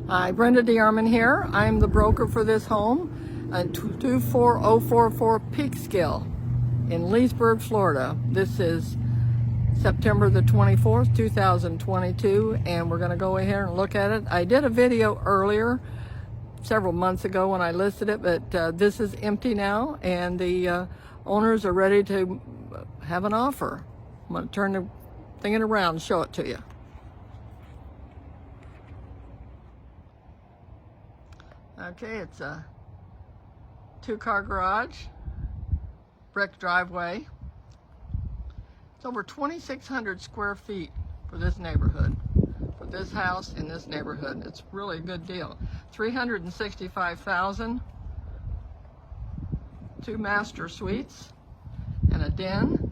Hi, Brenda DeArmond here. I'm the broker for this home at 24044 Peekskill in Leesburg, Florida. This is September the 24th, 2022, and we're going to go ahead and look at it. I did a video earlier, several months ago when I listed it, but this is empty now, and the owners are ready to have an offer. I'm going to turn the thing around and show it to you. Okay, it's a two-car garage, brick driveway. It's over 2,600 square feet for this neighborhood, for this house in this neighborhood. It's really a good deal. $365,000, 2 master suites, and a den.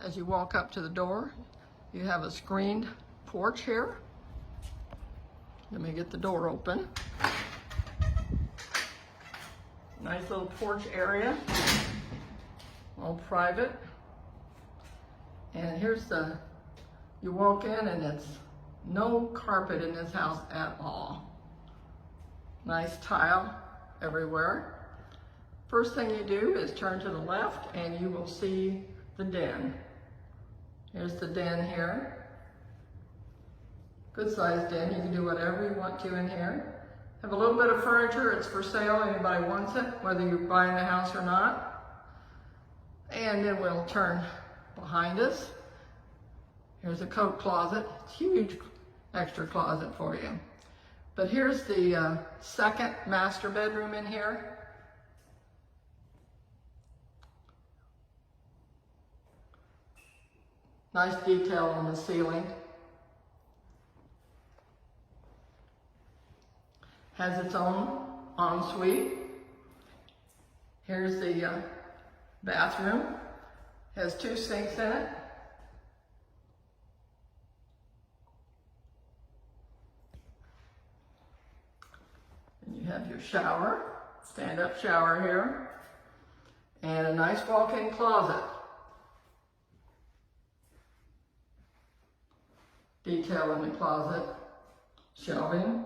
As you walk up to the door, you have a screened porch here. Let me get the door open. Nice little porch area, all private. And here's you walk in and it's no carpet in this house at all. Nice tile everywhere. First thing you do is turn to the left and you will see the den. Here's the den here. Good sized den, you can do whatever you want to in here. Have a little bit of furniture, it's for sale, anybody wants it, whether you're buying the house or not. And then we'll turn behind us. Here's a coat closet, it's a huge extra closet for you. But here's the second master bedroom in here. Nice detail on the ceiling. Has its own ensuite. Here's the bathroom. Has 2 sinks in it. And you have your shower, stand-up shower here, and a nice walk-in closet. Detail in the closet, shelving.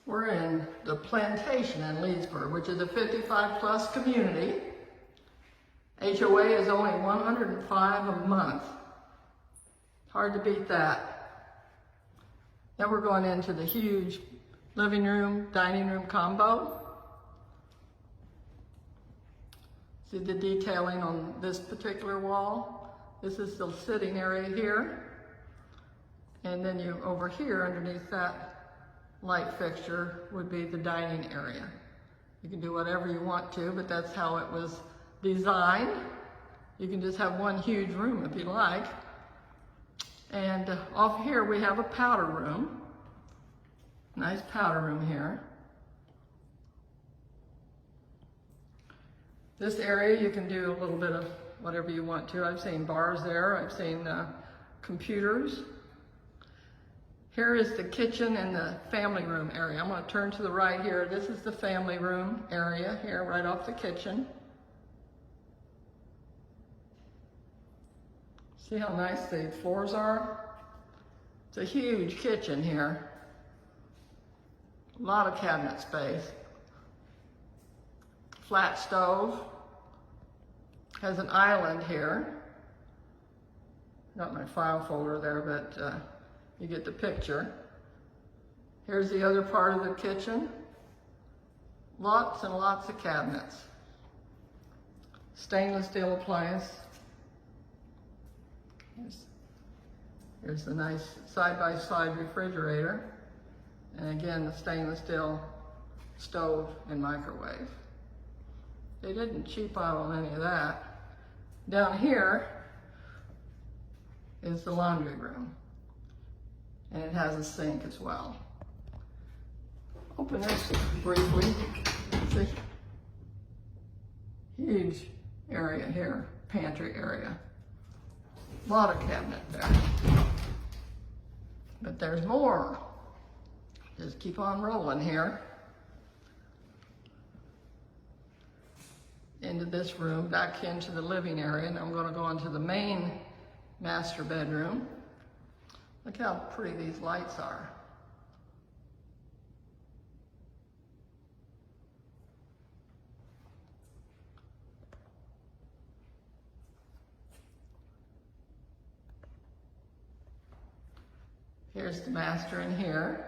We're in the Plantation in Leesburg, which is a 55+ community. HOA is only $105 a month. Hard to beat that. Then we're going into the huge living room, dining room combo. See the detailing on this particular wall? This is the sitting area here. And then you over here underneath that light fixture would be the dining area. You can do whatever you want to, but that's how it was designed. You can just have one huge room if you like. And off here we have a powder room. Nice powder room here. This area you can do a little bit of whatever you want to. I've seen bars there, I've seen computers. Here is the kitchen and the family room area. I'm going to turn to the right here. This is the family room area here, right off the kitchen. See how nice the floors are? It's a huge kitchen here. A lot of cabinet space. Flat stove. Has an island here. Got my file folder there, but you get the picture. Here's the other part of the kitchen. Lots and lots of cabinets. Stainless steel appliance. Here's the nice side-by-side refrigerator. And again, the stainless steel stove and microwave. They didn't cheap out on any of that. Down here is the laundry room. And it has a sink as well. Open this briefly. See? Huge area here, pantry area. A lot of cabinet there. But there's more. Just keep on rolling here. into this room, back into the living area, and I'm going to go into the main master bedroom. Look how pretty these lights are. Here's the master in here.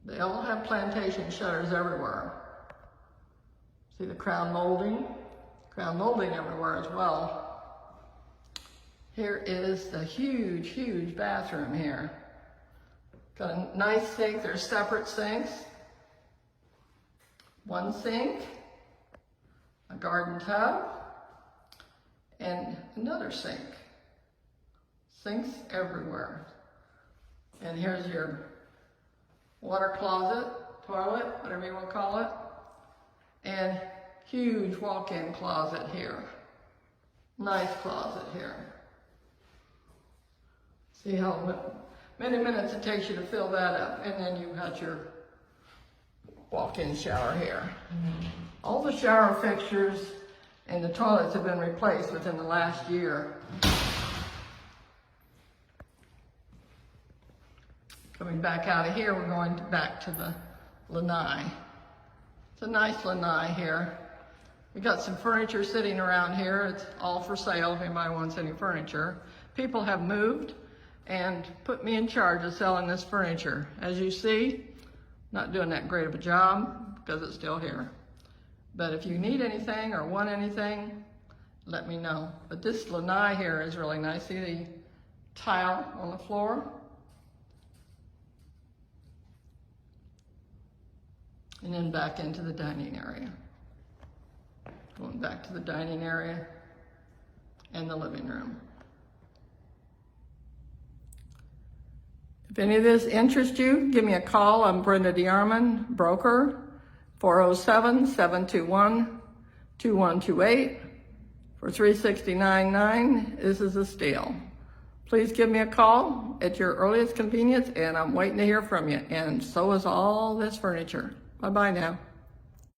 They all have Plantation shutters everywhere. See the crown molding? Crown molding everywhere as well. Here is the huge, huge bathroom here. Got a nice sink. There's separate sinks. One sink, a garden tub, and another sink. Sinks everywhere. And here's your water closet, toilet, whatever you want to call it. And huge walk-in closet here. Nice closet here. See how many minutes it takes you to fill that up. And then you've got your walk-in shower here. All the shower fixtures and the toilets have been replaced within the last year. Coming back out of here, we're going back to the lanai. It's a nice lanai here. We got some furniture sitting around here. It's all for sale if anybody wants any furniture. People have moved and put me in charge of selling this furniture. As you see, not doing that great of a job because it's still here. But if you need anything or want anything, let me know. But this lanai here is really nice. See the tile on the floor? And then back into the dining area. Going back to the dining area and the living room. If any of this interests you, give me a call. I'm Brenda DeArmond, broker, 407-721-2128 for $369.9. This is a steal. Please give me a call at your earliest convenience, and I'm waiting to hear from you. And so is all this furniture. Bye-bye now.